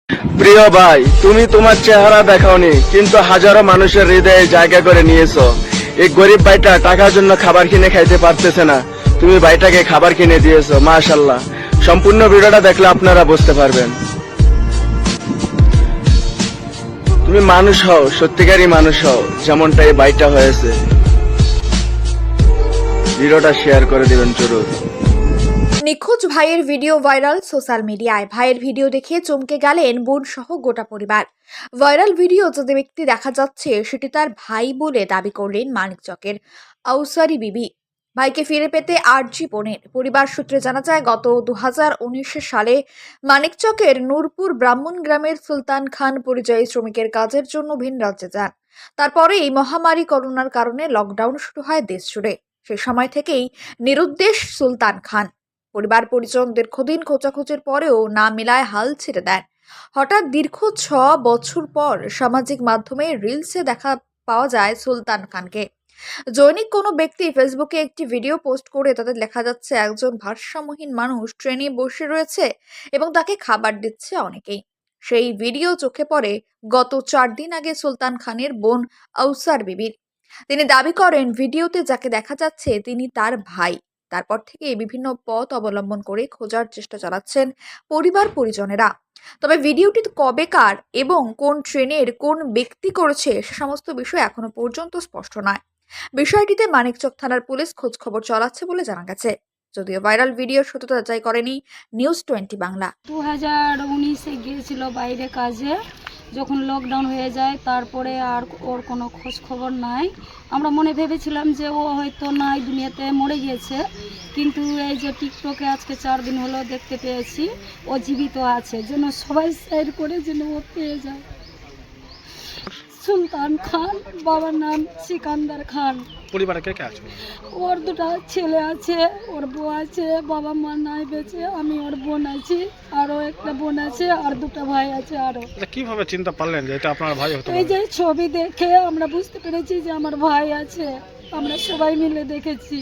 প্রিয় ভাই, তুমি তোমার চেহারা দেখাওনি, কিন্তু হাজারো মানুষের হৃদয়ে জায়গা করে নিয়েছো। এই গরিব ভাইটা টাকার জন্য খাবার কিনে খাইতে পারতেছে না, তুমি ভাইটাকে খাবার কিনে দিয়েছো। মাশাআল্লাহ। সম্পূর্ণ ভিডিওটা দেখলে আপনারা বুঝতে পারবেন। তুমি মানুষ হও, সত্যিকারই মানুষ হও, যেমনটা এই ভাইটা হয়েছে। ভিডিওটা শেয়ার করে দিবেন জরুর। নিখোঁজ ভাইয়ের ভিডিও ভাইরাল সোশ্যাল মিডিয়ায়। ভাইয়ের ভিডিও দেখে চমকে গেলেন বোন সহ গোটা পরিবার। ভাইরাল ভিডিও যে ব্যক্তি দেখা যাচ্ছে সেটি তার ভাই বলে দাবি করলেন মানিকচকের আউসারি বিবি। ভাইকে ফিরে পেতে আর্জি বোনের। পরিবার সূত্রে জানা যায়, গত 2019 সালে মানিকচকের নূরপুর ব্রাহ্মণ গ্রামের সুলতান খান পরিযায়ী শ্রমিকের কাজের জন্য ভিন রাজ্যে যান। তারপরেই মহামারী করোনার কারণে লকডাউন শুরু হয় দেশ জুড়ে। সে সময় থেকেই নিরুদ্দেশ সুলতান খান। পরিবার পরিজন দীর্ঘদিন খোঁজাখুঁজির পরেও না মেলায় হাল ছেড়ে দেন। হঠাৎ দীর্ঘ 6 বছর পর সামাজিক মাধ্যমে রিলসে দেখা পাওয়া যায় সুলতান খানকে। জৈনিক কোনো ব্যক্তি ফেসবুকে একটি ভিডিও পোস্ট করে তাদের লেখা যাচ্ছে একজন ভারসাম্যহীন মানুষ ট্রেনে বসে রয়েছে এবং তাকে খাবার দিচ্ছে অনেকেই। সেই ভিডিও চোখে পড়ে গত 4 দিন আগে সুলতান খানের বোন আউসার বিবির। তিনি দাবি করেন ভিডিওতে যাকে দেখা যাচ্ছে তিনি তার ভাই। তারপর থেকে বিভিন্ন পথ অবলম্বন করে খোঁজার চেষ্টা চালাচ্ছেন পরিবার পরিজনেরা। তবে ভিডিওটি কবেকার এবং কোন ট্রেনের কোন ব্যক্তি করেছে সে সমস্ত বিষয় এখনো পর্যন্ত স্পষ্ট নয়। বিষয়টিতে মানিকচক থানার পুলিশ খোঁজ খবর চালাচ্ছে বলে জানা গেছে, যদিও ভাইরাল ভিডিওর সত্যতা যাচাই করেনি নিউজ 20 বাংলা। 2019-এ গিয়েছিল বাইরে কাজে, যখন লকডাউন হয়ে যায় তারপরে আর ওর কোনো খোঁজ খবর নাই। আমরা মনে ভেবেছিলাম যে ও হয়তো নাই, দুনিয়াতে মরে গিয়েছে, কিন্তু এই যে টিকটকে আজকে 4 দিন হলো দেখতে পেয়েছি ও জীবিত আছে। যেন সবাই শেয়ার করে যেন ও পেয়ে যায়। সুলতান খান, বাবার নাম সিকান্দার খান। পরিবারে কে কে আছে? ওর 2টা ছেলে আছে, ওর বউ আছে, বাবা মা নাই বেঁচে, আমি ওর বোন আছি, আরও একটা বোন আছে, আর 2টা ভাই আছে আরও। কিভাবে চিন্তা পারলেন যে এটা আপনার ভাই হতে এই পারে? যে ছবি দেখে আমরা বুঝতে পেরেছি যে আমার ভাই আছে। আমরা সবাই মিলে দেখেছি।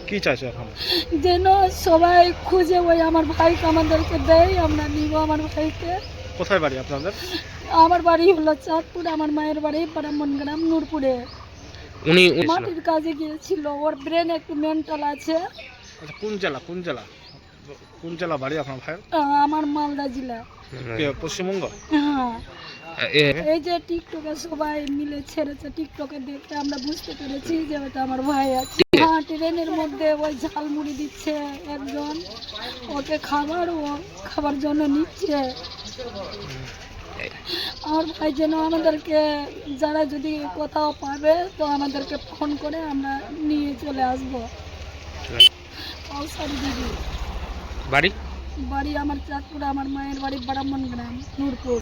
কি চাইছে এখন? যেন সবাই খুঁজে ওই আমার ভাইকে আমাদেরকে দেয়, আমরা নিব আমার ভাইকে। কোথায় বাড়ি আপনাদের? আমার বাড়ি হলো চাঁদপুর, আমার মায়ের বাড়ি ব্রাহ্মণ গ্রাম নূরপুরে। উনি মাটির কাজে গিয়েছিল, ওর ব্রেন একটু মেন্টাল আছে। আচ্ছা, কোন জেলা কোন জেলা বাড়ি আপনার ভাইয়ের? আমার মালদা জেলা। পশ্চিমবঙ্গ? হ্যাঁ। এই যে টিকটকে সবাই মিলে ছেড়েছে, টিকটকে দেখে আমরা বুঝতে পেরেছি যে ওটা আমার ভাই আছে। হ্যাঁ, ট্রেনের মধ্যে ওই ঝালমুড়ি দিচ্ছে একজন, ওকে খাবার জন্য নিচ্ছে। আমার ভাই যেন আমাদেরকে, যারা যদি কোথাও পাবে তো আমাদেরকে ফোন করে আমরা নিয়ে চলে আসবো। আউসারি দিদি বাড়ি বাড়ি আমার চাঁদপুর, আমার মায়ের বাড়ি ব্রাহ্মণ গ্রাম নূরপুর।